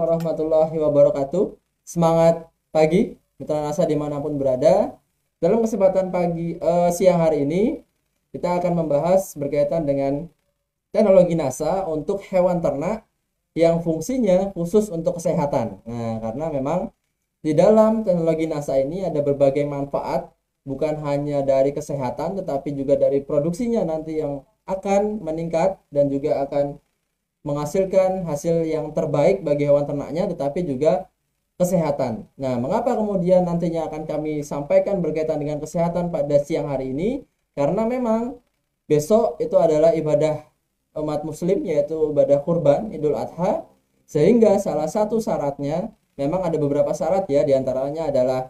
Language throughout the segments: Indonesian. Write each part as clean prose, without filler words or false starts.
warahmatullahi wabarakatuh. Semangat pagi, mitra NASA dimanapun berada. Dalam kesempatan siang hari ini, kita akan membahas berkaitan dengan teknologi NASA untuk hewan ternak yang fungsinya khusus untuk kesehatan. Nah, karena memang di dalam teknologi NASA ini ada berbagai manfaat, bukan hanya dari kesehatan, tetapi juga dari produksinya nanti yang akan meningkat dan juga akan menghasilkan hasil yang terbaik bagi hewan ternaknya, tetapi juga kesehatan. Nah, mengapa kemudian nantinya akan kami sampaikan berkaitan dengan kesehatan pada siang hari ini? Karena memang besok itu adalah ibadah umat muslim, yaitu ibadah kurban Idul Adha, sehingga salah satu syaratnya memang ada beberapa syarat ya, diantaranya adalah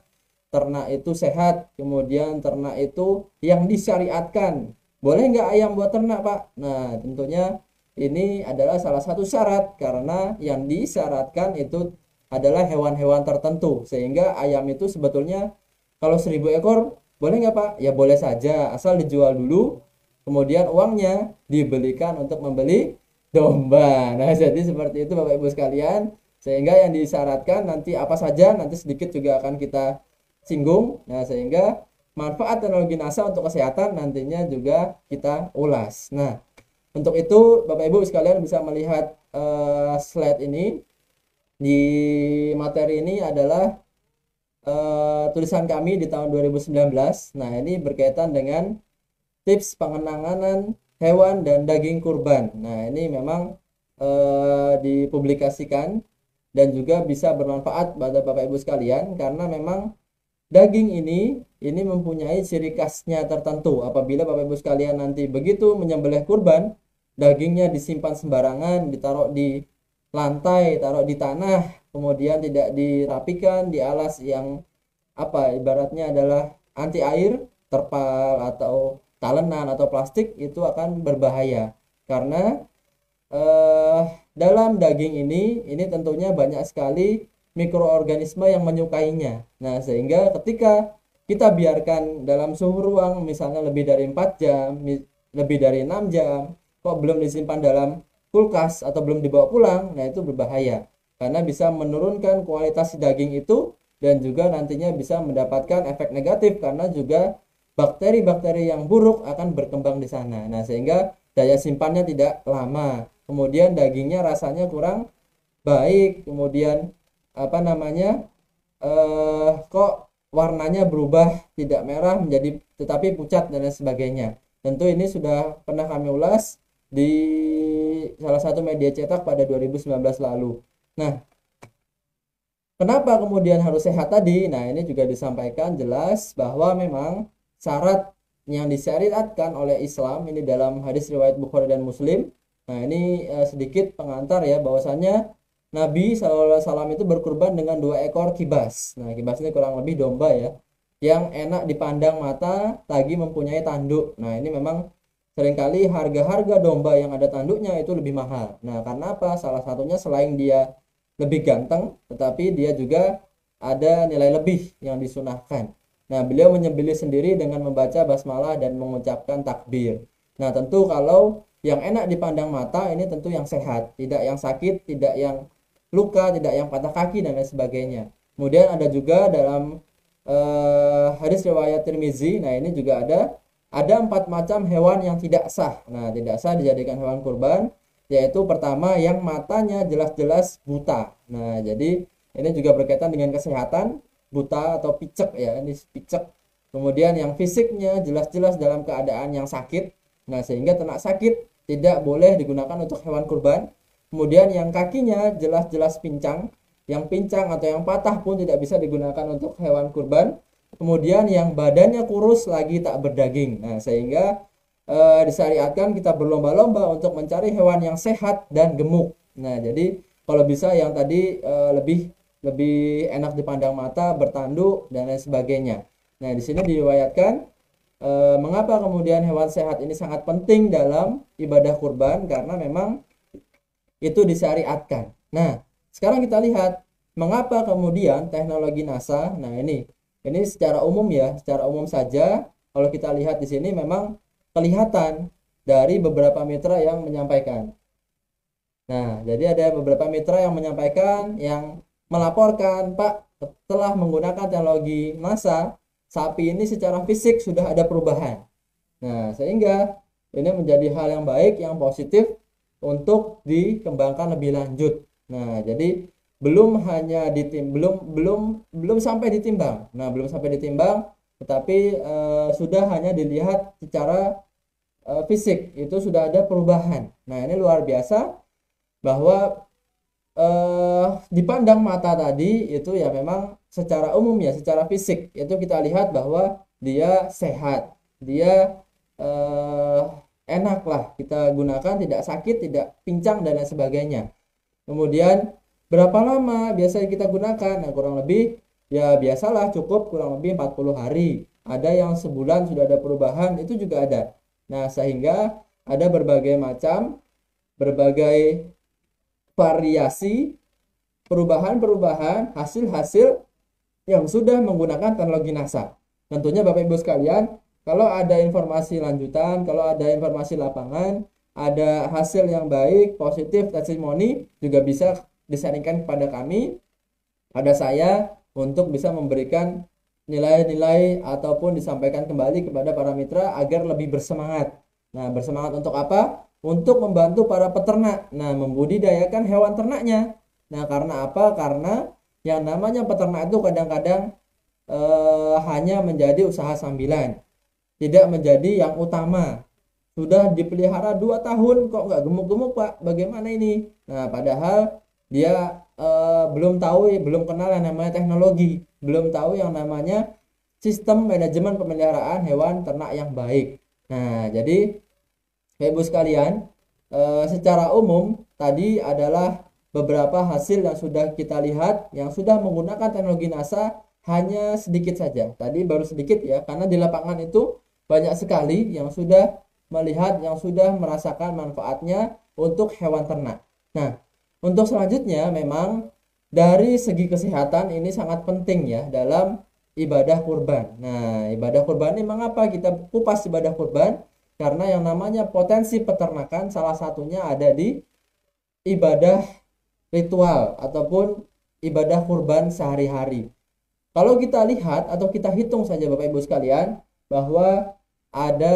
ternak itu sehat, kemudian ternak itu yang disyariatkan. Boleh nggak ayam buat ternak, Pak? Nah, tentunya ini adalah salah satu syarat, karena yang disyaratkan itu adalah hewan-hewan tertentu, sehingga ayam itu sebetulnya kalau 1000 ekor boleh nggak, Pak? Ya boleh saja, asal dijual dulu, kemudian uangnya dibelikan untuk membeli domba. Nah, jadi seperti itu Bapak Ibu sekalian, sehingga yang disyaratkan nanti apa saja, nanti sedikit juga akan kita singgung. Nah, sehingga manfaat teknologi NASA untuk kesehatan nantinya juga kita ulas. Nah, untuk itu Bapak Ibu sekalian bisa melihat slide ini. Di materi ini adalah tulisan kami di tahun 2019. Nah, ini berkaitan dengan tips pengenangan hewan dan daging kurban. Nah, ini memang dipublikasikan dan juga bisa bermanfaat pada Bapak Ibu sekalian, karena memang daging ini mempunyai ciri khasnya tertentu. Apabila Bapak Ibu sekalian nanti begitu menyembelih kurban, dagingnya disimpan sembarangan, ditaruh di lantai, taruh di tanah, kemudian tidak dirapikan di alas yang ibaratnya adalah anti air, terpal atau talenan atau plastik, itu akan berbahaya. Karena dalam daging ini tentunya banyak sekali mikroorganisme yang menyukainya. Nah, sehingga ketika kita biarkan dalam suhu ruang misalnya lebih dari 4 jam, lebih dari 6 jam, kok belum disimpan dalam kulkas atau belum dibawa pulang, nah itu berbahaya, karena bisa menurunkan kualitas daging itu, dan juga nantinya bisa mendapatkan efek negatif, karena juga bakteri-bakteri yang buruk akan berkembang di sana. Nah, sehingga daya simpannya tidak lama, kemudian dagingnya rasanya kurang baik, kemudian kok warnanya berubah, tidak merah menjadi tetapi pucat dan lain sebagainya. Tentu ini sudah pernah kami ulas di salah satu media cetak pada 2019 lalu. Nah, kenapa kemudian harus sehat tadi? Nah, ini juga disampaikan jelas bahwa memang syarat yang disyariatkan oleh Islam ini dalam hadis riwayat Bukhari dan Muslim. Nah, ini sedikit pengantar ya, bahwasannya Nabi SAW itu berkurban dengan 2 ekor kibas. Nah, kibas ini kurang lebih domba ya, yang enak dipandang mata, lagi mempunyai tanduk. Nah, ini memang seringkali harga-harga domba yang ada tanduknya itu lebih mahal. Nah, karena apa? Salah satunya selain dia lebih ganteng, tetapi dia juga ada nilai lebih yang disunahkan. Nah, beliau menyembelih sendiri dengan membaca basmalah dan mengucapkan takbir. Nah, tentu kalau yang enak dipandang mata ini tentu yang sehat, tidak yang sakit, tidak yang luka, tidak yang patah kaki dan lain sebagainya. Kemudian ada juga dalam hadis riwayat Tirmizi. Nah, ini juga ada 4 macam hewan yang tidak sah. Nah, tidak sah dijadikan hewan kurban, yaitu pertama yang matanya jelas-jelas buta. Nah, jadi ini juga berkaitan dengan kesehatan, buta atau picek ya, ini picek. Kemudian yang fisiknya jelas-jelas dalam keadaan yang sakit. Nah, sehingga ternak sakit tidak boleh digunakan untuk hewan kurban. Kemudian yang kakinya jelas-jelas pincang, yang pincang atau yang patah pun tidak bisa digunakan untuk hewan kurban. Kemudian yang badannya kurus lagi tak berdaging. Nah, sehingga disyariatkan kita berlomba-lomba untuk mencari hewan yang sehat dan gemuk. Nah, jadi kalau bisa yang tadi lebih enak dipandang mata, bertanduk dan lain sebagainya. Nah, di sini diriwayatkan mengapa kemudian hewan sehat ini sangat penting dalam ibadah kurban, karena memang itu disyariatkan. Nah, sekarang kita lihat mengapa kemudian teknologi NASA. Nah, ini secara umum ya, secara umum saja. Kalau kita lihat di sini memang kelihatan dari beberapa mitra yang menyampaikan. Nah, jadi ada beberapa mitra yang menyampaikan, yang melaporkan, Pak, setelah menggunakan teknologi NASA, sapi ini secara fisik sudah ada perubahan. Nah, sehingga ini menjadi hal yang baik, yang positif untuk dikembangkan lebih lanjut. Nah, jadi belum hanya belum sampai ditimbang. Nah, belum sampai ditimbang, tetapi sudah hanya dilihat secara fisik itu sudah ada perubahan. Nah, ini luar biasa bahwa dipandang mata tadi itu ya memang secara umum ya, secara fisik itu kita lihat bahwa dia sehat, dia eh, enak lah kita gunakan, tidak sakit, tidak pincang dan lain sebagainya. Kemudian berapa lama biasanya kita gunakan? Nah, kurang lebih ya biasalah cukup kurang lebih 40 hari. Ada yang sebulan sudah ada perubahan, itu juga ada. Nah, sehingga ada berbagai macam, berbagai variasi perubahan-perubahan hasil-hasil yang sudah menggunakan teknologi NASA. Tentunya Bapak Ibu sekalian, kalau ada informasi lanjutan, kalau ada informasi lapangan, ada hasil yang baik, positif, testimoni, juga bisa disaringkan kepada kami, pada saya, untuk bisa memberikan nilai-nilai ataupun disampaikan kembali kepada para mitra agar lebih bersemangat. Nah, bersemangat untuk apa? Untuk membantu para peternak. Nah, membudidayakan hewan ternaknya. Nah, karena apa? Karena yang namanya peternak itu kadang-kadang hanya menjadi usaha sambilan, tidak menjadi yang utama. Sudah dipelihara 2 tahun kok nggak gemuk-gemuk, Pak, bagaimana ini? Nah, padahal dia belum tahu, belum kenal yang namanya teknologi, belum tahu yang namanya sistem manajemen pemeliharaan hewan ternak yang baik. Nah, jadi Ibu sekalian, secara umum tadi adalah beberapa hasil yang sudah kita lihat yang sudah menggunakan teknologi NASA, hanya sedikit saja. Tadi baru sedikit ya, karena di lapangan itu banyak sekali yang sudah melihat, yang sudah merasakan manfaatnya untuk hewan ternak. Nah, untuk selanjutnya memang dari segi kesehatan ini sangat penting ya dalam ibadah kurban. Nah, ibadah kurban ini mengapa kita kupas ibadah kurban? Karena yang namanya potensi peternakan salah satunya ada di ibadah ritual ataupun ibadah kurban sehari-hari. Kalau kita lihat atau kita hitung saja Bapak Ibu sekalian, bahwa ada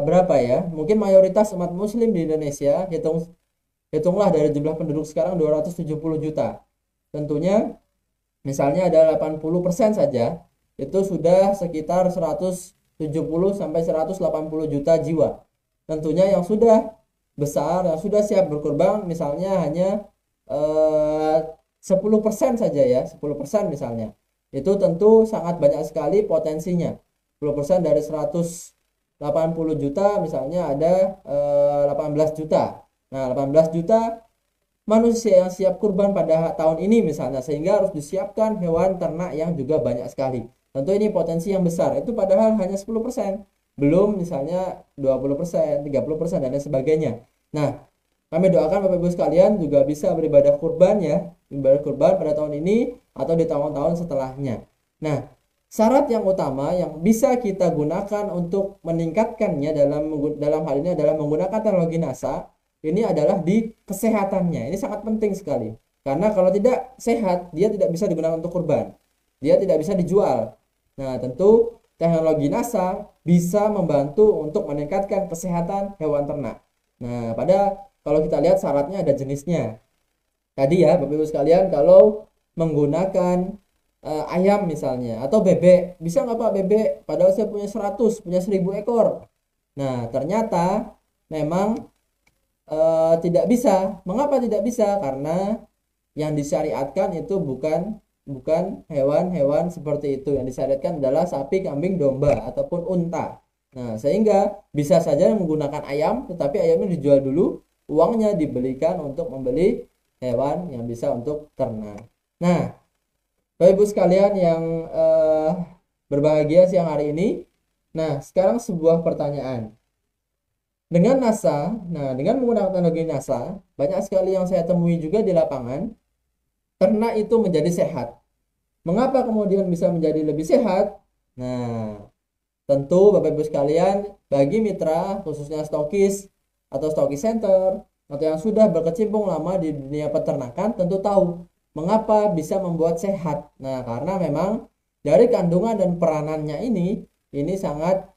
berapa ya? Mungkin mayoritas umat muslim di Indonesia, hitunglah dari jumlah penduduk sekarang 270 juta. Tentunya misalnya ada 80% saja, itu sudah sekitar 170 sampai 180 juta jiwa. Tentunya yang sudah besar, yang sudah siap berkurban misalnya hanya 10% saja ya, 10% misalnya. Itu tentu sangat banyak sekali potensinya. 10% dari 180 juta misalnya ada 18 juta. Nah, 18 juta manusia yang siap kurban pada tahun ini misalnya, sehingga harus disiapkan hewan ternak yang juga banyak sekali. Tentu ini potensi yang besar, itu padahal hanya 10%, belum misalnya 20%, 30% dan lain sebagainya. Nah, kami doakan Bapak Ibu sekalian juga bisa beribadah kurban ya, beribadah kurban pada tahun ini atau di tahun-tahun setelahnya. Nah, syarat yang utama yang bisa kita gunakan untuk meningkatkannya dalam hal ini adalah menggunakan teknologi NASA, ini adalah di kesehatannya. Ini sangat penting sekali. Karena kalau tidak sehat, dia tidak bisa digunakan untuk kurban. Dia tidak bisa dijual. Nah, tentu teknologi NASA bisa membantu untuk meningkatkan kesehatan hewan ternak. Nah, kalau kita lihat syaratnya ada jenisnya. Tadi ya, Bapak Ibu sekalian, kalau menggunakan ayam misalnya atau bebek, bisa nggak Pak bebek? Padahal saya punya 100, punya 1000 ekor. Nah, ternyata memang tidak bisa. Mengapa tidak bisa? Karena yang disyariatkan itu bukan hewan-hewan seperti itu. Yang disyariatkan adalah sapi, kambing, domba ataupun unta. Nah, sehingga bisa saja menggunakan ayam, tetapi ayamnya dijual dulu, uangnya dibelikan untuk membeli hewan yang bisa untuk ternak. Nah, Bapak Ibu sekalian yang berbahagia siang hari ini. Nah, sekarang sebuah pertanyaan. Dengan NASA, nah dengan menggunakan teknologi NASA, banyak sekali yang saya temui juga di lapangan, ternak itu menjadi sehat. Mengapa kemudian bisa menjadi lebih sehat? Nah, tentu Bapak Ibu sekalian, bagi mitra khususnya stokis atau stokis center, atau yang sudah berkecimpung lama di dunia peternakan tentu tahu mengapa bisa membuat sehat. Nah, karena memang dari kandungan dan peranannya ini sangat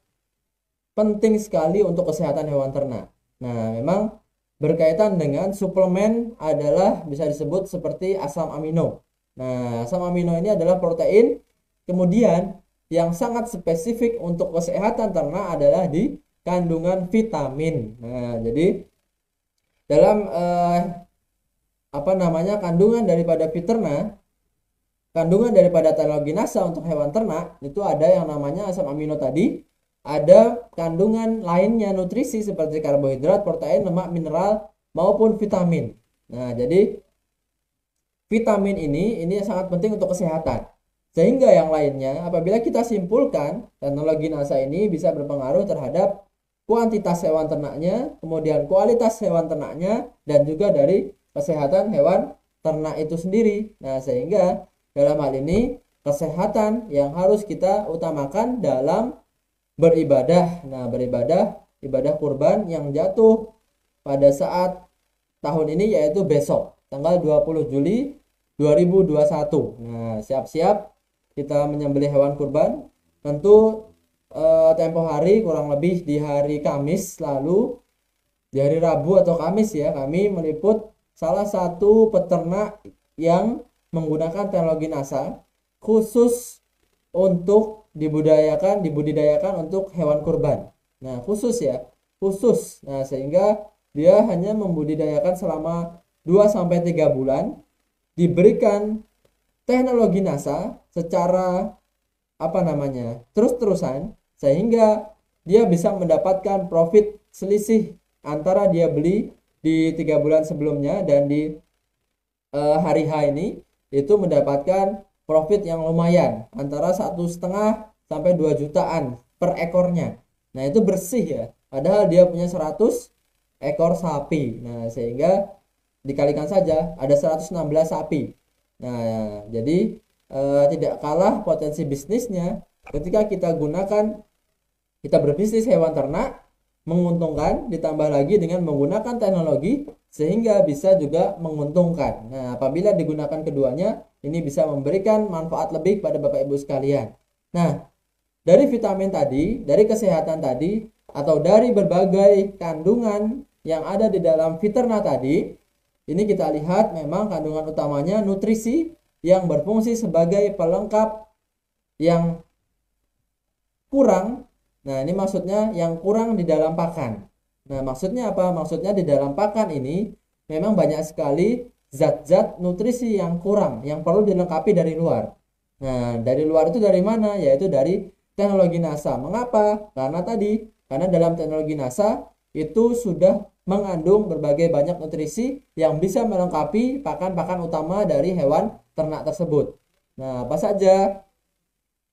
penting sekali untuk kesehatan hewan ternak. Nah, memang berkaitan dengan suplemen adalah bisa disebut seperti asam amino. Nah, asam amino ini adalah protein. Kemudian yang sangat spesifik untuk kesehatan ternak adalah di kandungan vitamin. Nah, jadi dalam kandungan daripada kandungan daripada teleoginasa untuk hewan ternak itu ada yang namanya asam amino tadi, ada kandungan lainnya nutrisi seperti karbohidrat, protein, lemak, mineral maupun vitamin. Nah, jadi vitamin ini sangat penting untuk kesehatan. Sehingga yang lainnya apabila kita simpulkan teknologi NASA ini bisa berpengaruh terhadap kuantitas hewan ternaknya, kemudian kualitas hewan ternaknya, dan juga dari kesehatan hewan ternak itu sendiri. Nah, sehingga dalam hal ini kesehatan yang harus kita utamakan dalam beribadah. Nah, ibadah kurban yang jatuh pada saat tahun ini yaitu besok tanggal 20 Juli 2021. Nah, siap-siap kita menyembelih hewan kurban. Tentu tempo hari kurang lebih di hari Kamis lalu, di hari Rabu atau Kamis ya, kami meliput salah satu peternak yang menggunakan teknologi NASA khusus untuk dibudidayakan untuk hewan kurban. Nah, khusus. Nah, sehingga dia hanya membudidayakan selama 2-3 bulan, diberikan teknologi NASA secara terus-terusan, sehingga dia bisa mendapatkan profit selisih antara dia beli di 3 bulan sebelumnya dan di hari H ini itu mendapatkan profit yang lumayan antara 1,5 sampai 2 jutaan per ekornya. Nah, itu bersih ya, padahal dia punya 100 ekor sapi. Nah, sehingga dikalikan saja ada 116 sapi. Nah, jadi tidak kalah potensi bisnisnya ketika kita berbisnis hewan ternak menguntungkan, ditambah lagi dengan menggunakan teknologi sehingga bisa juga menguntungkan. Nah, apabila digunakan keduanya, ini bisa memberikan manfaat lebih pada Bapak Ibu sekalian. Nah, dari vitamin tadi, dari kesehatan tadi, atau dari berbagai kandungan yang ada di dalam Viterna tadi, ini kita lihat memang kandungan utamanya nutrisi yang berfungsi sebagai pelengkap yang kurang. Nah, ini maksudnya yang kurang di dalam pakan. Nah, maksudnya apa? Maksudnya di dalam pakan ini memang banyak sekali zat-zat nutrisi yang kurang, yang perlu dilengkapi dari luar. Nah, dari luar itu dari mana? Yaitu dari teknologi NASA. Mengapa? Karena dalam teknologi NASA itu sudah mengandung berbagai banyak nutrisi yang bisa melengkapi pakan-pakan utama dari hewan ternak tersebut. Nah, apa saja?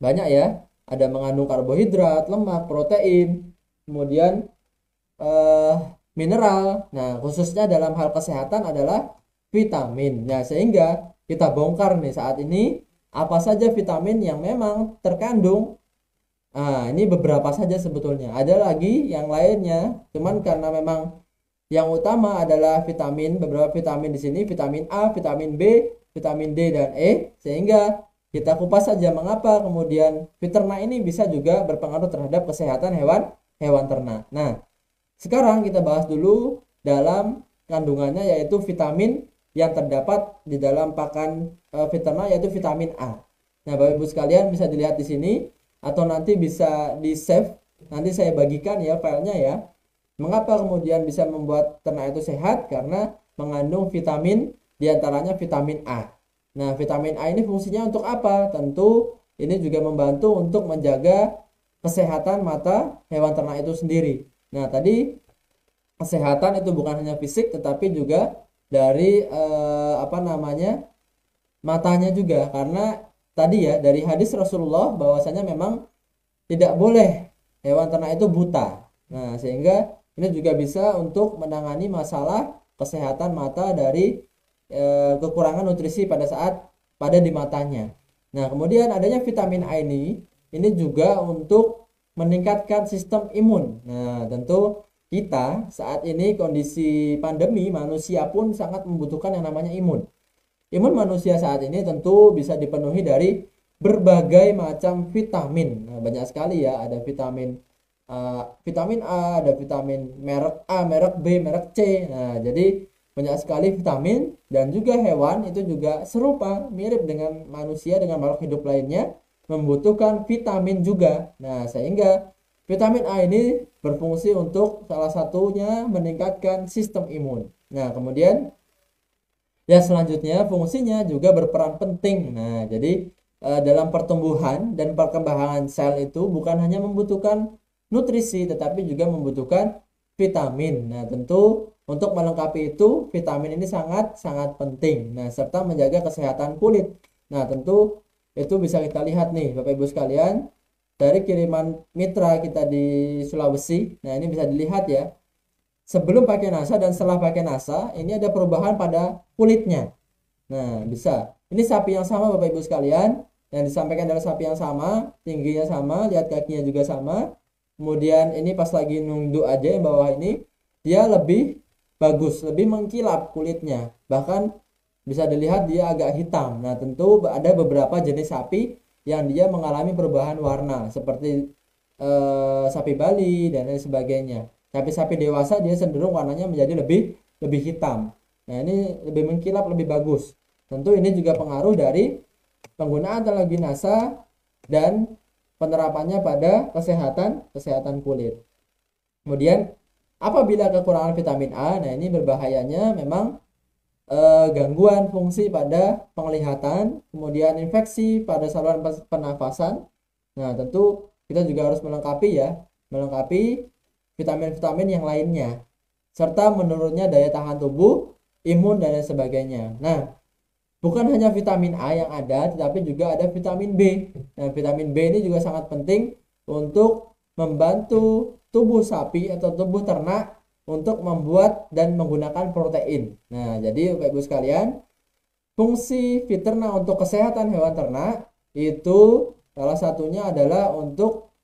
Banyak ya. Ada mengandung karbohidrat, lemak, protein, kemudian mineral. Nah, khususnya dalam hal kesehatan adalah vitamin. Nah, sehingga kita bongkar nih saat ini apa saja vitamin yang memang terkandung. Nah, ini beberapa saja sebetulnya. Ada lagi yang lainnya, cuman karena memang yang utama adalah beberapa vitamin di sini, vitamin A, vitamin B, vitamin D dan E, sehingga kita kupas saja mengapa kemudian Viterna ini bisa juga berpengaruh terhadap kesehatan hewan ternak. Nah, sekarang kita bahas dulu dalam kandungannya, yaitu vitamin yang terdapat di dalam pakan Viterna, yaitu vitamin A. Nah, Bapak Ibu sekalian bisa dilihat di sini atau nanti bisa di-save. Nanti saya bagikan ya filenya ya. Mengapa kemudian bisa membuat ternak itu sehat? Karena mengandung vitamin, diantaranya vitamin A. Nah, vitamin A ini fungsinya untuk apa? Tentu ini juga membantu untuk menjaga kesehatan mata hewan ternak itu sendiri. Nah, tadi kesehatan itu bukan hanya fisik tetapi juga dari matanya juga, karena tadi ya dari hadis Rasulullah bahwasanya memang tidak boleh hewan ternak itu buta. Nah, sehingga ini juga bisa untuk menangani masalah kesehatan mata dari kekurangan nutrisi pada di matanya. Nah, kemudian adanya vitamin A ini juga untuk meningkatkan sistem imun. Nah, tentu kita saat ini kondisi pandemi, manusia pun sangat membutuhkan yang namanya imun. Imun manusia saat ini tentu bisa dipenuhi dari berbagai macam vitamin. Nah, banyak sekali ya, ada vitamin A, ada vitamin merek A, merek B, merek C. Nah, jadi banyak sekali vitamin, dan juga hewan itu juga serupa, mirip dengan manusia, dengan makhluk hidup lainnya, membutuhkan vitamin juga. Nah, sehingga vitamin A ini berfungsi untuk salah satunya meningkatkan sistem imun. Nah, kemudian ya selanjutnya fungsinya juga berperan penting. Nah, jadi dalam pertumbuhan dan perkembangan sel itu bukan hanya membutuhkan nutrisi tetapi juga membutuhkan vitamin. Nah, tentu untuk melengkapi itu vitamin ini sangat sangat penting. Nah, serta menjaga kesehatan kulit. Nah, tentu itu bisa kita lihat nih Bapak Ibu sekalian dari kiriman mitra kita di Sulawesi. Nah, ini bisa dilihat ya. Sebelum pakai NASA dan setelah pakai NASA, ini ada perubahan pada kulitnya. Nah, bisa. Ini sapi yang sama Bapak Ibu sekalian. Yang disampaikan adalah sapi yang sama, tingginya sama, lihat kakinya juga sama. Kemudian ini pas lagi nunduk aja yang bawah ini, dia lebih bagus, lebih mengkilap kulitnya. Bahkan bisa dilihat dia agak hitam. Nah, tentu ada beberapa jenis sapi yang dia mengalami perubahan warna seperti sapi Bali dan lain sebagainya. Tapi sapi dewasa dia cenderung warnanya menjadi lebih lebih hitam. Nah, ini lebih mengkilap, lebih bagus. Tentu ini juga pengaruh dari penggunaan teknologi NASA dan penerapannya pada kesehatan kulit. Kemudian apabila kekurangan vitamin A, nah ini berbahayanya memang gangguan fungsi pada penglihatan, kemudian infeksi pada saluran pernafasan. Nah, tentu kita juga harus melengkapi vitamin-vitamin yang lainnya, serta menurunnya daya tahan tubuh, imun dan lain sebagainya. Nah, bukan hanya vitamin A yang ada, tetapi juga ada vitamin B. Nah, vitamin B ini juga sangat penting untuk membantu tubuh sapi atau tubuh ternak untuk membuat dan menggunakan protein. Nah, jadi Bapak Ibu sekalian, fungsi fiterna untuk kesehatan hewan ternak itu salah satunya adalah untuk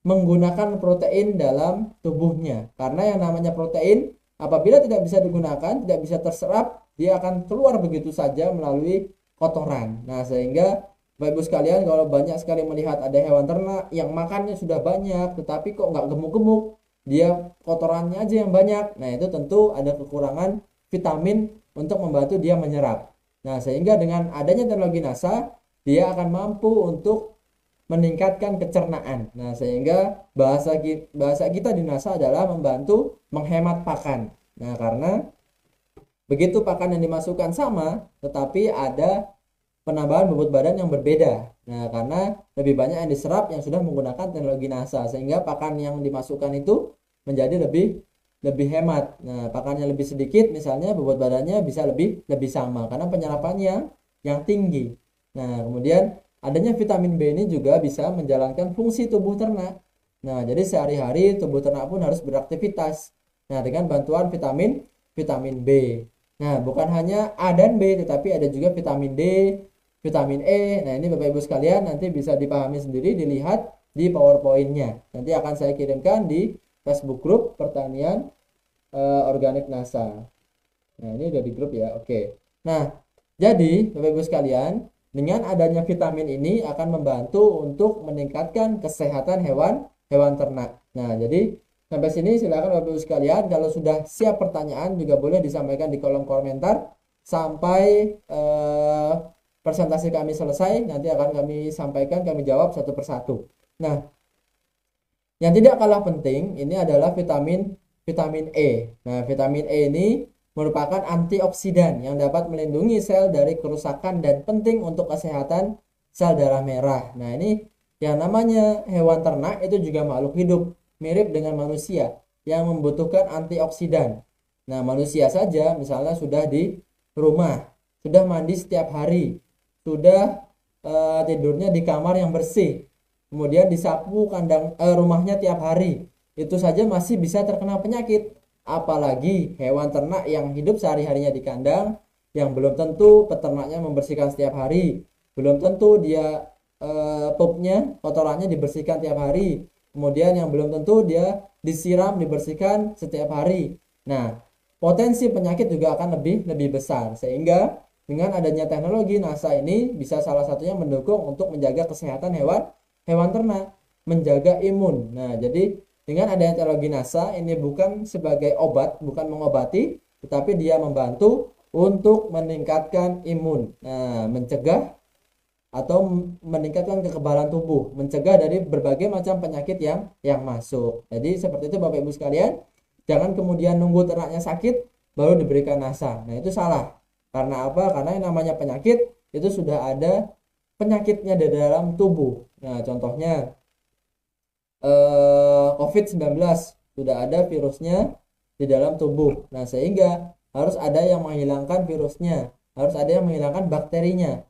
menggunakan protein dalam tubuhnya. Karena yang namanya protein apabila tidak bisa digunakan, tidak bisa terserap, dia akan keluar begitu saja melalui kotoran. Nah, sehingga Bapak Ibu sekalian, kalau banyak sekali melihat ada hewan ternak yang makannya sudah banyak tetapi kok nggak gemuk-gemuk, dia kotorannya aja yang banyak. Nah, itu tentu ada kekurangan vitamin untuk membantu dia menyerap. Nah, sehingga dengan adanya teknologi NASA, dia akan mampu untuk meningkatkan pencernaan. Nah, sehingga bahasa kita di NASA adalah membantu menghemat pakan. Nah, karena begitu pakan yang dimasukkan sama, tetapi ada penambahan bobot badan yang berbeda. Nah, karena lebih banyak yang diserap yang sudah menggunakan teknologi NASA, sehingga pakan yang dimasukkan itu menjadi lebih hemat. Nah, pakannya lebih sedikit, misalnya bobot badannya bisa lebih sama karena penyerapannya yang tinggi. Nah, kemudian adanya vitamin B ini juga bisa menjalankan fungsi tubuh ternak. Nah, jadi sehari-hari tubuh ternak pun harus beraktivitas. Nah, dengan bantuan vitamin B. Nah, bukan hanya A dan B, tetapi ada juga vitamin D, vitamin E. Nah, ini Bapak Ibu sekalian nanti bisa dipahami sendiri, dilihat di PowerPoint-nya. Nanti akan saya kirimkan di Facebook Group Pertanian Organik NASA. Nah, ini udah di grup ya. Oke. Nah, jadi Bapak Ibu sekalian, dengan adanya vitamin ini akan membantu untuk meningkatkan kesehatan hewan ternak. Nah, jadi sampai sini silakan Bapak Ibu sekalian, kalau sudah siap pertanyaan juga boleh disampaikan di kolom komentar sampai presentasi kami selesai. Nanti akan kami sampaikan, kami jawab satu persatu. Nah, yang tidak kalah penting ini adalah vitamin E. Nah, vitamin E ini merupakan antioksidan yang dapat melindungi sel dari kerusakan dan penting untuk kesehatan sel darah merah. Nah, ini yang namanya hewan ternak itu juga makhluk hidup mirip dengan manusia yang membutuhkan antioksidan. Nah, manusia saja misalnya sudah di rumah, sudah mandi setiap hari, sudah tidurnya di kamar yang bersih, kemudian disapu kandang rumahnya tiap hari, itu saja masih bisa terkena penyakit. Apalagi hewan ternak yang hidup sehari-harinya di kandang, yang belum tentu peternaknya membersihkan setiap hari, belum tentu dia pupnya, kotorannya dibersihkan tiap hari, kemudian yang belum tentu dia disiram, dibersihkan setiap hari. Nah, potensi penyakit juga akan lebih besar, sehingga dengan adanya teknologi NASA ini bisa salah satunya mendukung untuk menjaga kesehatan hewan ternak, menjaga imun. Nah, jadi dengan adanya teknologi NASA ini bukan sebagai obat, bukan mengobati, tetapi dia membantu untuk meningkatkan imun. Nah, mencegah atau meningkatkan kekebalan tubuh, mencegah dari berbagai macam penyakit yang masuk. Jadi seperti itu Bapak Ibu sekalian, jangan kemudian nunggu ternaknya sakit baru diberikan NASA. Nah, itu salah. Karena apa? Karena yang namanya penyakit itu sudah ada penyakitnya di dalam tubuh. Nah, contohnya COVID-19 sudah ada virusnya di dalam tubuh. Nah, sehingga harus ada yang menghilangkan virusnya, harus ada yang menghilangkan bakterinya.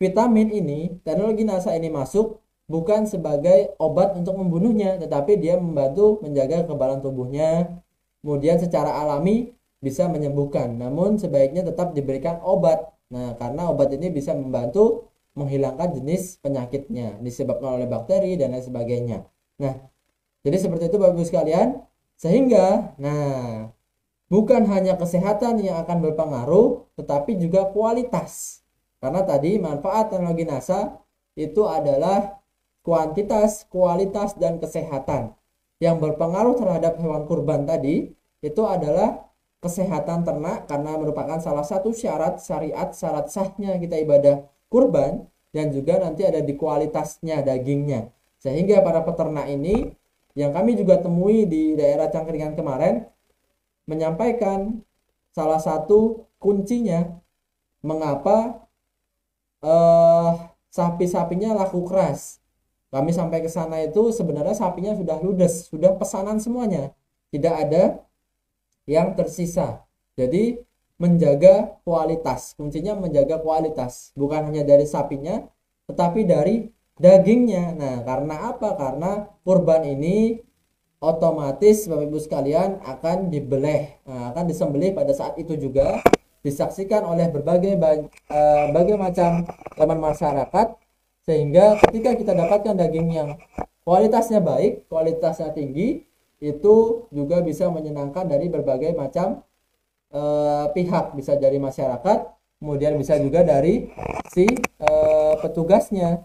Vitamin ini, teknologi NASA ini masuk bukan sebagai obat untuk membunuhnya, tetapi dia membantu menjaga kekebalan tubuhnya, kemudian secara alami bisa menyembuhkan. Namun sebaiknya tetap diberikan obat. Nah, karena obat ini bisa membantu menghilangkan jenis penyakitnya disebabkan oleh bakteri dan lain sebagainya. Nah, jadi seperti itu Bapak Ibu sekalian. Sehingga, nah, bukan hanya kesehatan yang akan berpengaruh, tetapi juga kualitas. Karena tadi manfaat teknologi NASA itu adalah kuantitas, kualitas, dan kesehatan. Yang berpengaruh terhadap hewan kurban tadi itu adalah kesehatan ternak, karena merupakan salah satu syarat syariat, syarat sahnya kita ibadah kurban, dan juga nanti ada di kualitasnya dagingnya. Sehingga para peternak ini yang kami juga temui di daerah Cangkringan kemarin menyampaikan salah satu kuncinya mengapa sapi-sapinya laku keras. Kami sampai ke sana itu sebenarnya sapinya sudah ludes, sudah pesanan semuanya, tidak ada yang tersisa. Jadi menjaga kualitas, kuncinya menjaga kualitas, bukan hanya dari sapinya tetapi dari dagingnya. Nah, karena apa? Karena kurban ini otomatis Bapak Ibu sekalian akan dibeleh, akan disembelih pada saat itu juga, disaksikan oleh berbagai macam elemen masyarakat, sehingga ketika kita dapatkan daging yang kualitasnya baik, kualitasnya tinggi, itu juga bisa menyenangkan dari berbagai macam pihak, bisa dari masyarakat, kemudian bisa juga dari si petugasnya.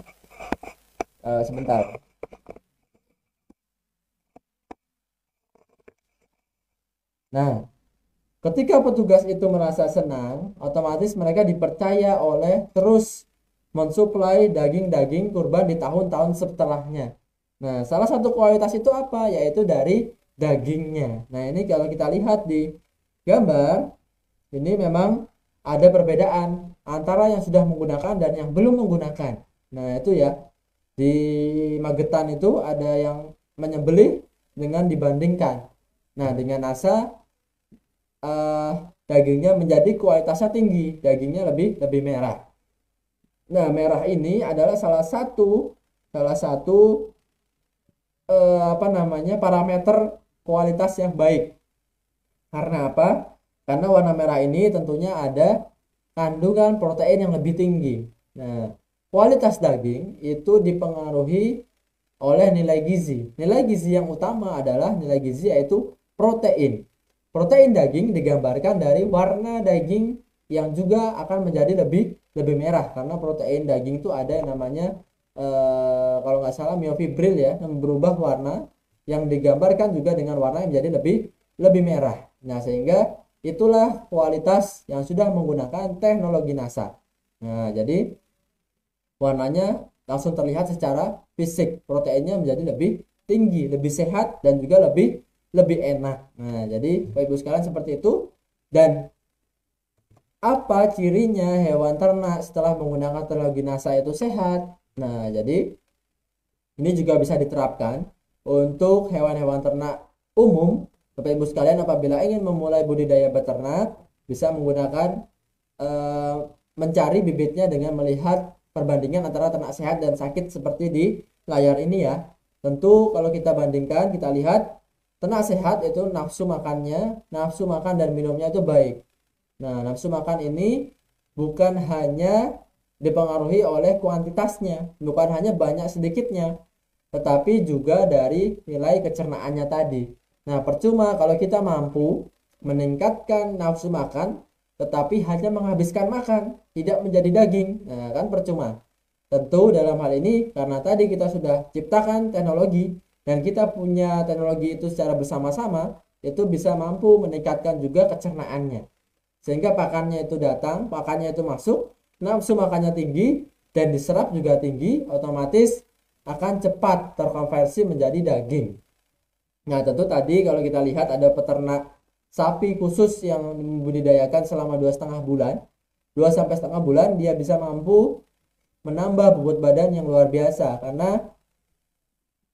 Sebentar. Nah, ketika petugas itu merasa senang, otomatis mereka dipercaya oleh terus mensuplai daging-daging kurban di tahun-tahun setelahnya. Nah, salah satu kualitas itu apa? Yaitu dari dagingnya. Nah, ini kalau kita lihat di gambar, ini memang ada perbedaan antara yang sudah menggunakan dan yang belum menggunakan. Nah, itu ya. Di Magetan itu ada yang menyembelih dengan dibandingkan. Nah, dengan NASA dagingnya menjadi kualitasnya tinggi, dagingnya lebih merah. Nah, merah ini adalah salah satu parameter kualitas yang baik. Karena apa? Karena warna merah ini tentunya ada kandungan protein yang lebih tinggi. Nah, kualitas daging itu dipengaruhi oleh nilai gizi. Nilai gizi yang utama adalah nilai gizi yaitu protein. Protein daging digambarkan dari warna daging yang juga akan menjadi lebih merah, karena protein daging itu ada yang namanya kalau nggak salah myofibril ya, yang berubah warna, yang digambarkan juga dengan warna yang menjadi lebih merah. Nah, sehingga itulah kualitas yang sudah menggunakan teknologi NASA. Nah, jadi warnanya langsung terlihat secara fisik, proteinnya menjadi lebih tinggi, lebih sehat, dan juga lebih enak. Nah, jadi Bapak Ibu sekalian seperti itu. Dan apa cirinya hewan ternak setelah menggunakan teknologi NASA itu sehat? Nah, jadi ini juga bisa diterapkan untuk hewan-hewan ternak umum. Bapak Ibu sekalian apabila ingin memulai budidaya beternak, bisa menggunakan mencari bibitnya dengan melihat perbandingan antara ternak sehat dan sakit seperti di layar ini ya. Tentu kalau kita bandingkan, kita lihat ternak sehat itu nafsu makannya, nafsu makan dan minumnya itu baik. Nah, nafsu makan ini bukan hanya dipengaruhi oleh kuantitasnya, bukan hanya banyak sedikitnya, tetapi juga dari nilai kecernaannya tadi. Nah, percuma kalau kita mampu meningkatkan nafsu makan tetapi hanya menghabiskan makan, tidak menjadi daging. Nah, kan percuma. Tentu dalam hal ini karena tadi kita sudah ciptakan teknologi dan kita punya teknologi itu secara bersama-sama, itu bisa mampu meningkatkan juga kecernaannya. Sehingga pakannya itu datang, pakannya itu masuk, nafsu makannya tinggi dan diserap juga tinggi, otomatis akan cepat terkonversi menjadi daging. Nah, tentu tadi kalau kita lihat ada peternak sapi khusus yang membudidayakan selama 2,5 bulan, 2 sampai setengah bulan dia bisa mampu menambah bobot badan yang luar biasa karena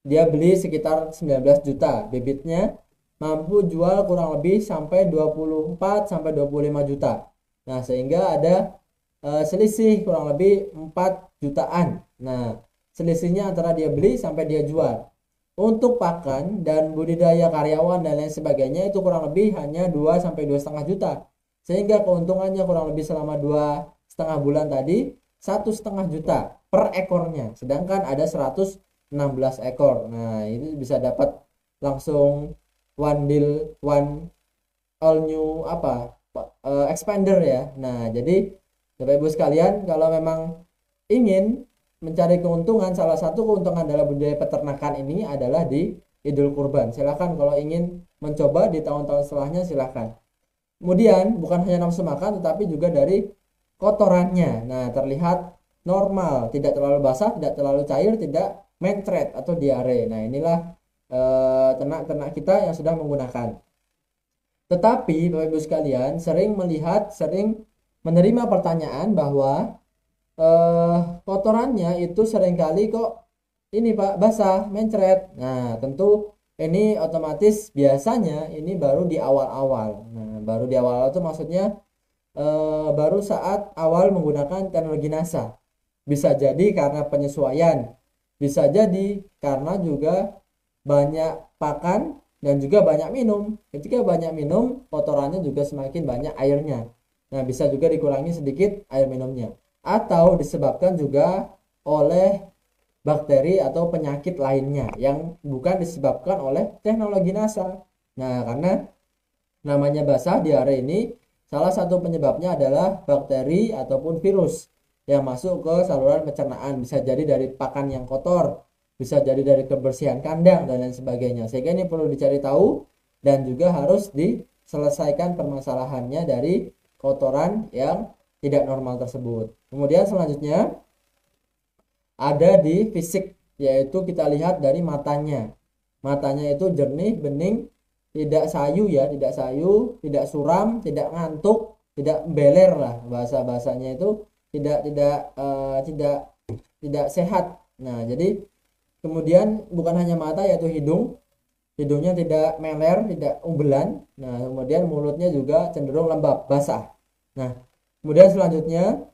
dia beli sekitar 19 juta, bibitnya mampu jual kurang lebih sampai 24 sampai 25 juta. Nah, sehingga ada selisih kurang lebih 4 jutaan. Nah, selisihnya antara dia beli sampai dia jual. Untuk pakan dan budidaya karyawan dan lain sebagainya itu kurang lebih hanya 2 sampai 2,5 juta. Sehingga keuntungannya kurang lebih selama 2,5 bulan tadi 1,5 juta per ekornya. Sedangkan ada 116 ekor. Nah, ini bisa dapat langsung one deal, one all new expander ya. Nah, jadi Bapak Ibu sekalian, kalau memang ingin mencari keuntungan, salah satu keuntungan dalam budaya peternakan ini adalah di Idul Kurban. Silakan kalau ingin mencoba di tahun-tahun setelahnya silakan. Kemudian bukan hanya nafsu makan tetapi juga dari kotorannya. Nah, terlihat normal, tidak terlalu basah, tidak terlalu cair, tidak mencret atau diare. Nah, inilah ternak-ternak kita yang sudah menggunakan. Tetapi Bapak Ibu sekalian sering menerima pertanyaan bahwa kotorannya itu seringkali kok ini Pak basah, mencret. Nah, tentu ini otomatis biasanya ini baru di awal-awal. Nah, baru di awal-awal itu maksudnya baru saat awal menggunakan teknologi NASA. Bisa jadi karena penyesuaian, bisa jadi karena juga banyak pakan dan juga banyak minum. Ketika banyak minum, kotorannya juga semakin banyak airnya. Nah, bisa juga dikurangi sedikit air minumnya. Atau disebabkan juga oleh bakteri atau penyakit lainnya yang bukan disebabkan oleh teknologi NASA. Nah, karena namanya basah diare ini salah satu penyebabnya adalah bakteri ataupun virus yang masuk ke saluran pencernaan. Bisa jadi dari pakan yang kotor, bisa jadi dari kebersihan kandang dan lain sebagainya. Sehingga ini perlu dicari tahu dan juga harus diselesaikan permasalahannya dari kotoran yang tidak normal tersebut. Kemudian selanjutnya ada di fisik, yaitu kita lihat dari matanya. Matanya itu jernih, bening, tidak sayu ya, tidak sayu, tidak suram, tidak ngantuk, tidak beler lah bahasanya itu tidak sehat. Nah, jadi kemudian bukan hanya mata yaitu hidungnya tidak meler, tidak umbelan. Nah, kemudian mulutnya juga cenderung lembab, basah. Nah, kemudian selanjutnya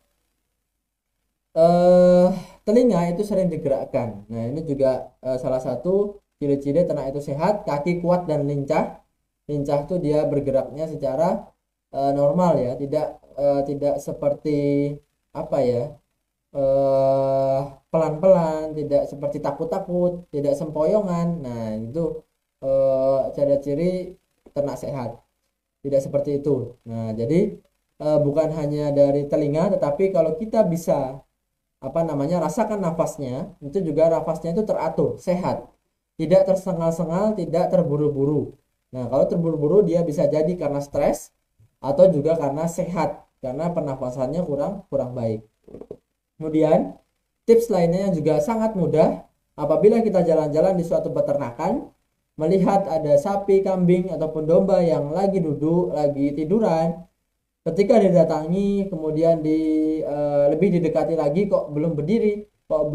telinga itu sering digerakkan. Nah, ini juga salah satu ciri-ciri ternak itu sehat. Kaki kuat dan lincah. Lincah itu dia bergeraknya secara normal ya, tidak seperti apa ya, pelan-pelan, tidak seperti takut-takut, tidak sempoyongan. Nah, itu ciri-ciri ternak sehat. Tidak seperti itu. Nah, jadi bukan hanya dari telinga, tetapi kalau kita bisa rasakan nafasnya, itu juga nafasnya itu teratur, sehat, tidak tersengal-sengal, tidak terburu-buru. Nah, kalau terburu-buru dia bisa jadi karena stres atau juga karena sehat, karena pernafasannya kurang baik. Kemudian tips lainnya yang juga sangat mudah, apabila kita jalan-jalan di suatu peternakan, melihat ada sapi, kambing ataupun domba yang lagi duduk, lagi tiduran, ketika didatangi kemudian lebih didekati lagi kok belum berdiri, kok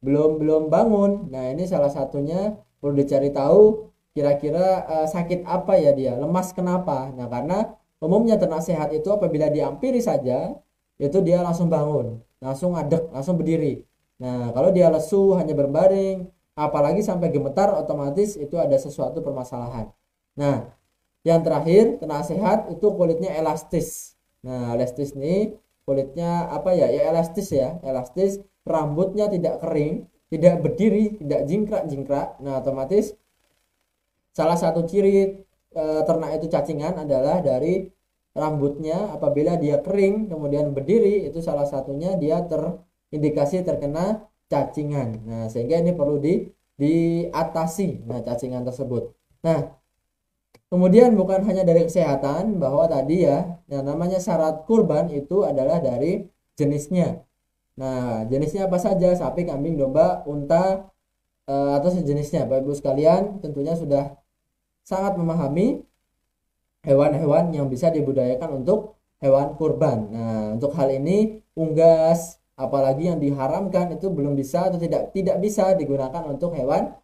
belum bangun. Nah, ini salah satunya perlu dicari tahu kira-kira sakit apa ya dia, lemas kenapa. Nah, karena umumnya ternak sehat itu apabila diampiri saja itu dia langsung bangun, langsung ngadek, langsung berdiri. Nah, kalau dia lesu hanya berbaring apalagi sampai gemetar, otomatis itu ada sesuatu permasalahan. Nah, yang terakhir, ternak sehat itu kulitnya elastis. Nah, elastis nih kulitnya ya elastis ya, elastis, rambutnya tidak kering, tidak berdiri, tidak jingkrak-jingkrak. Nah, otomatis salah satu ciri ternak itu cacingan adalah dari rambutnya. Apabila dia kering kemudian berdiri, itu salah satunya dia terindikasi terkena cacingan. Nah, sehingga ini perlu diatasi cacingan tersebut. Nah, kemudian bukan hanya dari kesehatan, bahwa tadi ya, yang namanya syarat kurban itu adalah dari jenisnya. Nah, jenisnya apa saja? Sapi, kambing, domba, unta, atau sejenisnya. Bapak Ibu sekalian tentunya sudah sangat memahami hewan-hewan yang bisa dibudidayakan untuk hewan kurban. Nah, untuk hal ini unggas, apalagi yang diharamkan itu belum bisa atau tidak bisa digunakan untuk hewan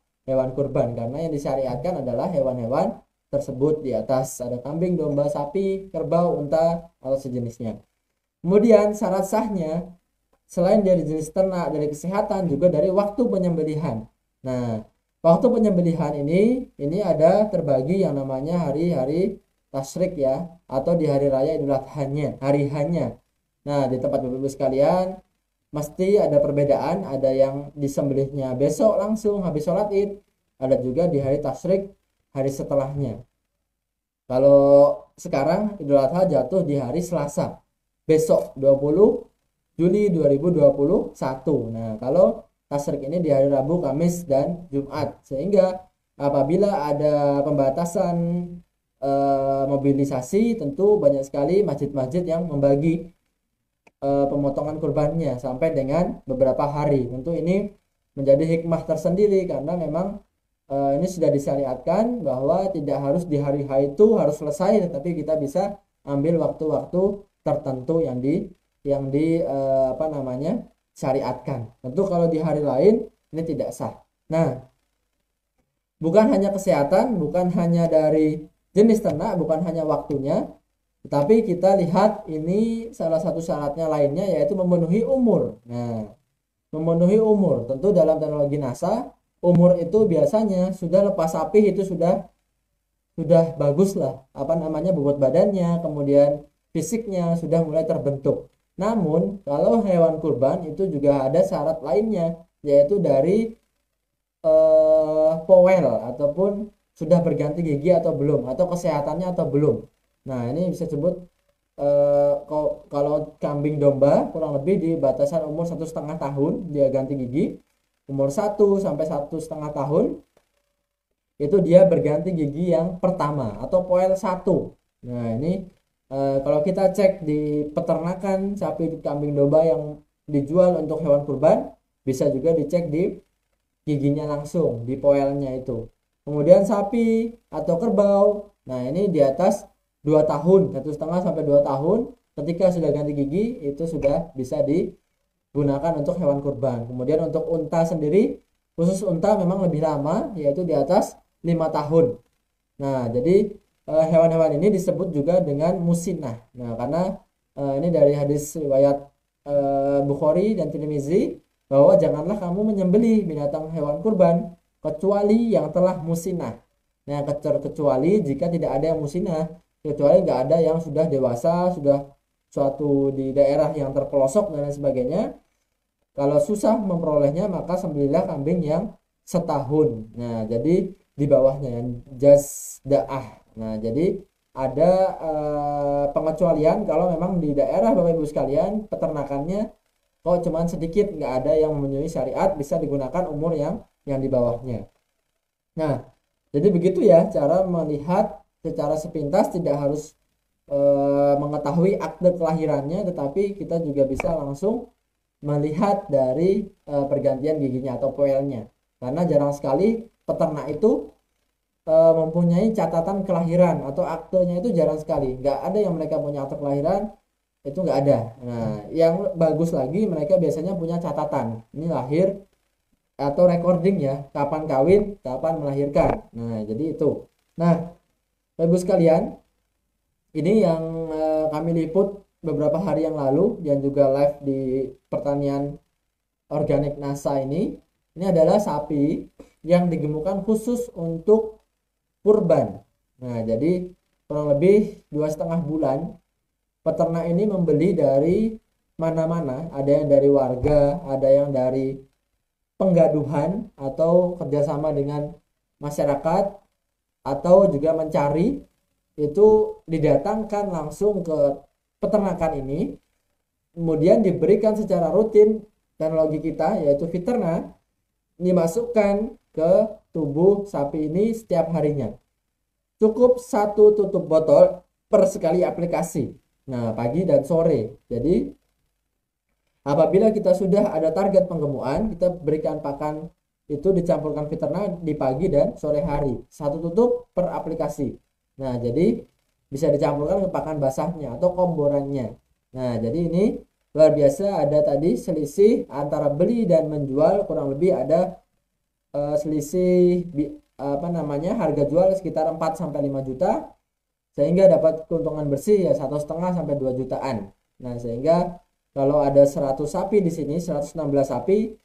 kurban, karena yang disyariatkan adalah hewan-hewan tersebut di atas. Ada kambing, domba, sapi, kerbau, unta, atau sejenisnya. Kemudian syarat sahnya selain dari jenis ternak, dari kesehatan, juga dari waktu penyembelihan. Nah, waktu penyembelihan ini ada terbagi yang namanya hari-hari tasyrik ya, atau di hari raya Idul Adha-nya, hari hanya. Nah, di tempat Bapak Ibu sekalian mesti ada perbedaan, ada yang disembelihnya besok langsung habis sholat Id, ada juga di hari tasyrik, hari setelahnya. Kalau sekarang Idul Adha jatuh di hari Selasa, besok 20 Juli 2021. Nah, kalau tasyrik ini di hari Rabu, Kamis, dan Jumat. Sehingga apabila ada pembatasan mobilisasi, tentu banyak sekali masjid-masjid yang membagi pemotongan kurbannya sampai dengan beberapa hari. Tentu ini menjadi hikmah tersendiri, karena memang ini sudah disyariatkan bahwa tidak harus di hari H itu harus selesai, tetapi kita bisa ambil waktu-waktu tertentu yang di syariatkan. Tentu kalau di hari lain ini tidak sah. Nah, bukan hanya kesehatan, bukan hanya dari jenis ternak, bukan hanya waktunya, tetapi kita lihat ini salah satu syaratnya lainnya, yaitu memenuhi umur. Nah, memenuhi umur, tentu dalam teknologi NASA, umur itu biasanya sudah lepas sapi itu sudah bagus lah, bobot badannya, kemudian fisiknya sudah mulai terbentuk. Namun kalau hewan kurban itu juga ada syarat lainnya, yaitu dari powel ataupun sudah berganti gigi atau belum, atau kesehatannya atau belum. Nah, ini bisa disebut kalau kambing domba kurang lebih di batasan umur 1,5 tahun dia ganti gigi, umur 1 sampai 1,5 tahun itu dia berganti gigi yang pertama atau poel 1. Nah, ini kalau kita cek di peternakan sapi, kambing, domba yang dijual untuk hewan kurban, bisa juga dicek di giginya langsung, di poelnya itu. Kemudian sapi atau kerbau, nah ini di atas 2 tahun, 1,5 sampai 2 tahun, ketika sudah ganti gigi itu sudah bisa digunakan untuk hewan kurban. Kemudian untuk unta sendiri, khusus unta memang lebih lama, yaitu di atas 5 tahun. Nah, jadi hewan-hewan ini disebut juga dengan musinah. Nah, karena ini dari hadis riwayat Bukhari dan Tirmizi, bahwa janganlah kamu menyembelih binatang hewan kurban kecuali yang telah musinah. Nah, kecuali jika tidak ada yang musinah, kecuali nggak ada yang sudah dewasa, sudah suatu di daerah yang terpelosok dan lain sebagainya. Kalau susah memperolehnya, maka sembelihlah kambing yang setahun. Nah, jadi di bawahnya yang jazdaah. Nah, jadi ada pengecualian kalau memang di daerah Bapak Ibu sekalian peternakannya kok cuman sedikit, nggak ada yang memenuhi syariat, bisa digunakan umur yang di bawahnya. Nah, jadi begitu ya cara melihat secara sepintas, tidak harus mengetahui akte kelahirannya, tetapi kita juga bisa langsung melihat dari pergantian giginya atau poelnya. Karena jarang sekali peternak itu mempunyai catatan kelahiran atau aktenya, itu jarang sekali. Nggak ada yang mereka punya akte kelahiran, itu nggak ada. Nah, yang bagus lagi mereka biasanya punya catatan, ini lahir atau recording ya, kapan kawin, kapan melahirkan. Nah, jadi itu. Nah, Ibu sekalian, ini yang kami liput beberapa hari yang lalu dan juga live di pertanian organik NASA ini adalah sapi yang digemukkan khusus untuk kurban. Nah, jadi kurang lebih 2,5 bulan peternak ini membeli dari mana-mana, ada yang dari warga, ada yang dari penggaduhan atau kerjasama dengan masyarakat atau juga mencari, itu didatangkan langsung ke peternakan ini, kemudian diberikan secara rutin teknologi kita yaitu Fiterna, dimasukkan ke tubuh sapi ini setiap harinya. Cukup 1 tutup botol per sekali aplikasi. Nah, pagi dan sore. Jadi apabila kita sudah ada target penggemukan, kita berikan pakan itu dicampurkan Fiterna di pagi dan sore hari. 1 tutup per aplikasi. Nah, jadi bisa dicampurkan ke pakan basahnya atau komborannya. Nah, jadi ini luar biasa, ada tadi selisih antara beli dan menjual kurang lebih ada selisih harga jual sekitar 4 sampai 5 juta, sehingga dapat keuntungan bersih ya 1,5 sampai 2 jutaan. Nah, sehingga kalau ada 100 sapi di sini, 116 sapi,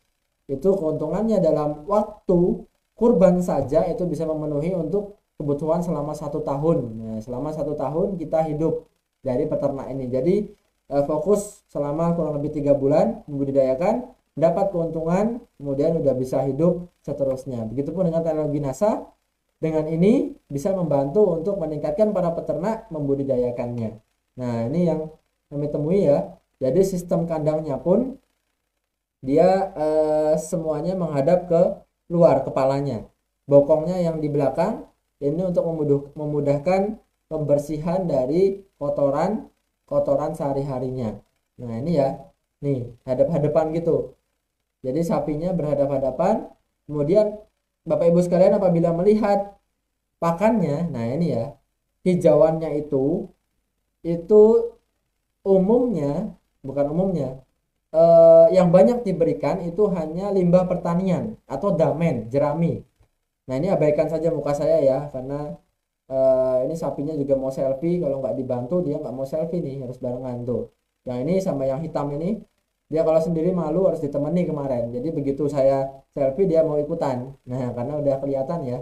itu keuntungannya dalam waktu kurban saja itu bisa memenuhi untuk kebutuhan selama 1 tahun. Nah, selama 1 tahun kita hidup dari peternak ini. Jadi fokus selama kurang lebih 3 bulan membudidayakan, dapat keuntungan, kemudian udah bisa hidup seterusnya. Begitupun dengan teknologi NASA, dengan ini bisa membantu untuk meningkatkan para peternak membudidayakannya. Nah, ini yang kami temui ya. Jadi sistem kandangnya pun dia semuanya menghadap ke luar kepalanya. Bokongnya yang di belakang ini untuk memudahkan pembersihan dari kotoran sehari-harinya. Nah, ini ya. Nih, hadap-hadapan gitu. Jadi sapinya berhadap-hadapan. Kemudian Bapak Ibu sekalian apabila melihat pakannya, nah ini ya, hijauannya itu umumnya, bukan umumnya, yang banyak diberikan itu hanya limbah pertanian atau damen, jerami. Nah, ini abaikan saja muka saya ya, karena ini sapinya juga mau selfie. Kalau nggak dibantu dia nggak mau selfie nih, harus barengan tuh. Yang ini sama yang hitam ini, dia kalau sendiri malu harus ditemani kemarin. Jadi begitu saya selfie dia mau ikutan. Nah, karena udah kelihatan ya,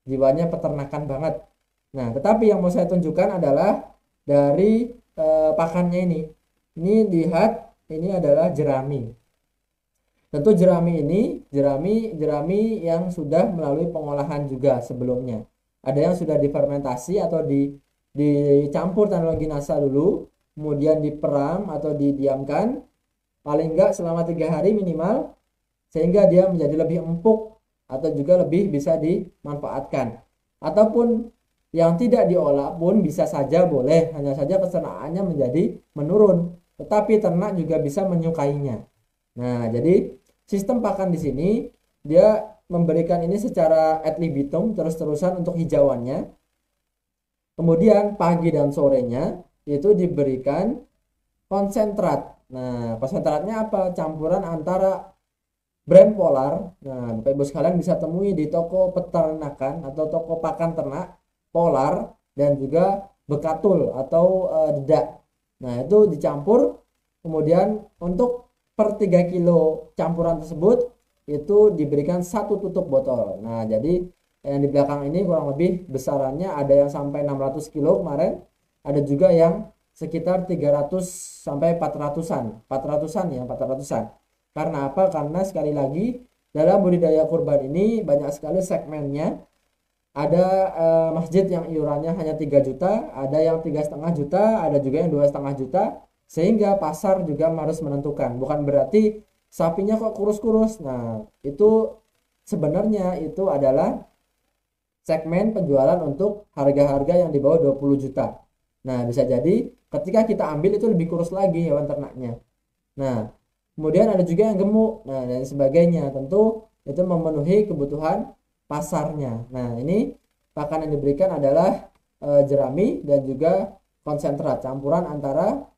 jiwanya peternakan banget. Nah, tetapi yang mau saya tunjukkan adalah dari pakannya ini. Ini lihat, ini adalah jerami. Tentu jerami yang sudah melalui pengolahan juga sebelumnya. Ada yang sudah difermentasi atau dicampur teknologi NASA dulu, kemudian diperam atau didiamkan paling enggak selama 3 hari minimal, sehingga dia menjadi lebih empuk atau juga lebih bisa dimanfaatkan. Ataupun yang tidak diolah pun bisa saja boleh, hanya saja pencernaan menjadi menurun, tetapi ternak juga bisa menyukainya. Nah, jadi sistem pakan di sini dia memberikan ini secara ad libitum, terus-terusan untuk hijauannya. Kemudian pagi dan sorenya itu diberikan konsentrat. Nah, konsentratnya apa? Campuran antara brand Polar. Nah, Bapak Ibu sekalian bisa temui di toko peternakan atau toko pakan ternak Polar dan juga Bekatul atau Dedak. Nah, itu dicampur, kemudian untuk per 3 kilo campuran tersebut itu diberikan 1 tutup botol. Nah, jadi yang di belakang ini kurang lebih besarannya ada yang sampai 600 kilo kemarin, ada juga yang sekitar 300 sampai 400-an. 400-an. Karena apa? Karena sekali lagi dalam budidaya kurban ini banyak sekali segmennya. Ada masjid yang iurannya hanya 3 juta, ada yang 3,5 juta, ada juga yang 2,5 juta, sehingga pasar juga harus menentukan. Bukan berarti sapinya kok kurus-kurus. Nah, itu sebenarnya itu adalah segmen penjualan untuk harga-harga yang di bawah 20 juta. Nah, bisa jadi ketika kita ambil itu lebih kurus lagi hewan ternaknya. Nah, kemudian ada juga yang gemuk, nah dan sebagainya. Tentu itu memenuhi kebutuhan pasarnya. Nah, ini pakan yang diberikan adalah jerami dan juga konsentrat, campuran antara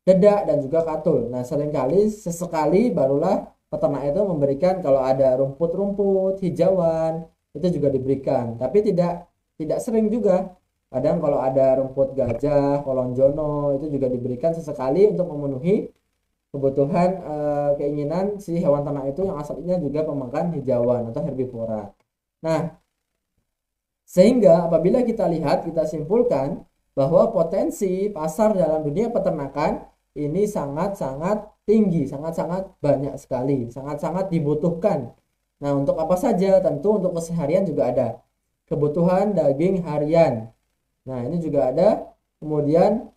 dedak dan juga katul. Nah, sesekali barulah peternak itu memberikan kalau ada rumput-rumput, hijauan, itu juga diberikan. Tapi tidak sering juga. Kadang kalau ada rumput gajah, kolonjono, itu juga diberikan sesekali untuk memenuhi kebutuhan keinginan si hewan ternak itu yang asalnya juga pemakan hijauan atau herbivora. Nah, sehingga apabila kita lihat, kita simpulkan bahwa potensi pasar dalam dunia peternakan ini sangat-sangat tinggi, sangat-sangat banyak sekali, sangat-sangat dibutuhkan. Nah, untuk apa saja? Tentu untuk keseharian juga ada. Kebutuhan daging harian. Nah, ini juga ada. Kemudian,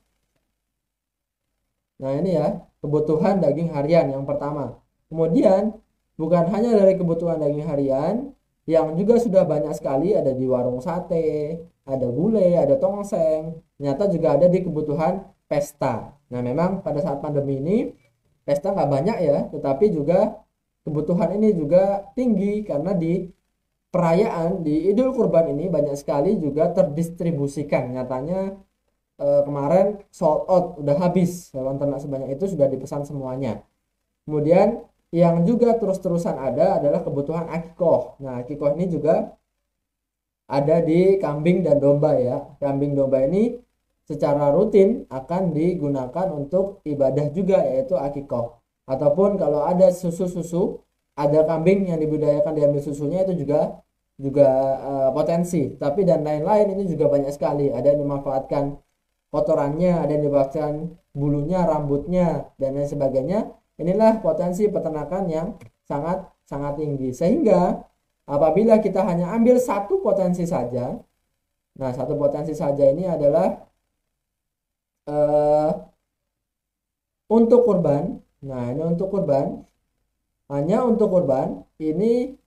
nah ini ya, kebutuhan daging harian yang pertama. Kemudian, bukan hanya dari kebutuhan daging harian, yang juga sudah banyak sekali ada di warung sate, ada gulai, ada tongseng. Ternyata juga ada di kebutuhan pesta. Nah, memang pada saat pandemi ini, pesta nggak banyak ya, tetapi juga kebutuhan ini juga tinggi karena di perayaan di Idul Kurban ini banyak sekali juga terdistribusikan. Nyatanya kemarin sold out, udah habis hewan ternak sebanyak itu sudah dipesan semuanya. Kemudian yang juga terus-terusan ada adalah kebutuhan akikoh. Nah, akikoh ini juga ada di kambing dan domba ya. Kambing domba ini secara rutin akan digunakan untuk ibadah juga, yaitu akikoh. Ataupun kalau ada susu-susu, ada kambing yang dibudidayakan diambil susunya, itu juga potensi. Tapi dan lain-lain ini juga banyak sekali. Ada yang dimanfaatkan kotorannya, ada yang dimanfaatkan bulunya, rambutnya, dan lain sebagainya. Inilah potensi peternakan yang sangat sangat tinggi. Sehingga apabila kita hanya ambil satu potensi saja, nah satu potensi saja ini adalah untuk kurban. Nah, ini untuk kurban, hanya untuk kurban ini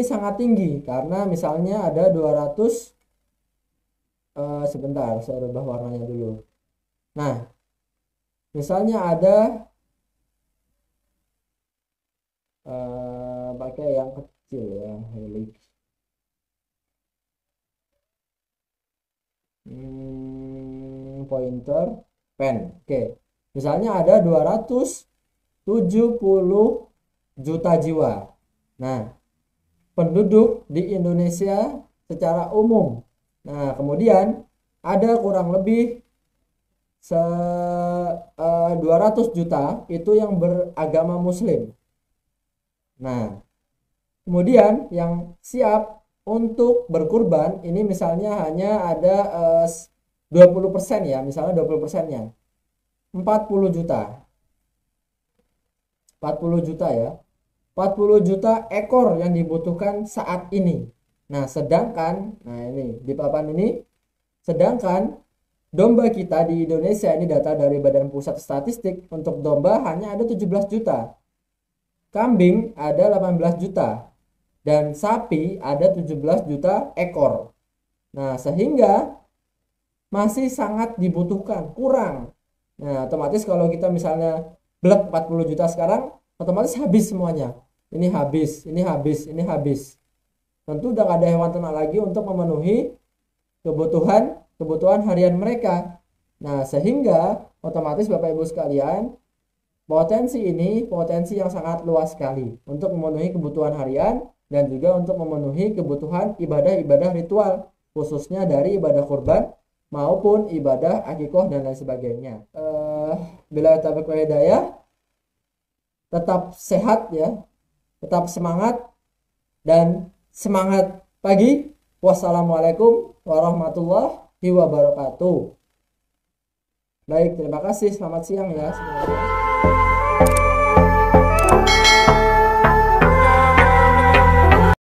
sangat tinggi karena misalnya ada 200, sebentar saya rubah warnanya dulu. Nah, misalnya ada pakai yang kecil ya, helix. Pointer pen. Oke. Misalnya ada 270 juta jiwa. Nah, penduduk di Indonesia secara umum. Nah, kemudian ada kurang lebih 200 juta itu yang beragama Muslim. Nah, kemudian yang siap untuk berkurban ini misalnya hanya ada 20% ya, misalnya 20%-nya 40 juta. 40 juta ya. 40 juta ekor yang dibutuhkan saat ini. Nah, sedangkan ini di papan ini, sedangkan domba kita di Indonesia, ini data dari Badan Pusat Statistik, untuk domba hanya ada 17 juta. Kambing ada 18 juta. Dan sapi ada 17 juta ekor. Nah, sehingga masih sangat dibutuhkan, kurang. Nah, otomatis kalau kita misalnya blek 40 juta sekarang, otomatis habis semuanya. Ini habis, ini habis, ini habis. Tentu udah gak ada hewan ternak lagi untuk memenuhi kebutuhan harian mereka. Nah, sehingga otomatis Bapak Ibu sekalian, potensi ini potensi yang sangat luas sekali untuk memenuhi kebutuhan harian dan juga untuk memenuhi kebutuhan ibadah-ibadah ritual, khususnya dari ibadah kurban maupun ibadah akikoh dan lain sebagainya. Bila taufiq wal hidayah, tetap sehat ya, tetap semangat dan semangat pagi. Wassalamualaikum warahmatullahi wabarakatuh. Baik, terima kasih. Selamat siang ya semuanya.